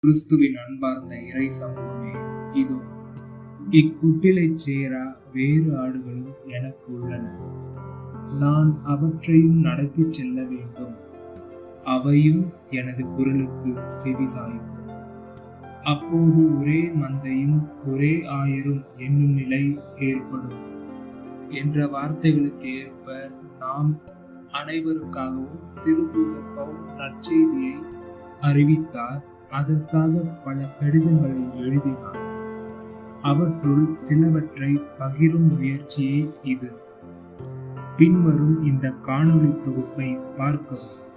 கிறிஸ்துவின் அன்பார்ந்த இறை சமூகமே, இதோ இக்கூட்டிலைச் சேரா வேறு ஆடுகளும் எனக்கு உள்ளன. நான் அவற்றையும் நடத்திச் செல்ல வேண்டும். அவையும் எனது குரலுக்கு செவி சாய்க்கும். அப்போது ஒரே மந்தையும் ஒரே ஆயரும் என்னும் நிலை ஏற்படும் என்ற வார்த்தைகளுக்கு ஏற்ப நாம் அனைவருக்காகவும் திருத்தூதர் பவுல் நற்செய்தியை அறிவித்தார். அதற்காக பல கடிதங்களை எழுதினார். அவற்றுள் சிலவற்றை பகிரும் முயற்சியே இது. பின்வரும் இந்த காணொளி தொகுப்பை பார்க்கவும்.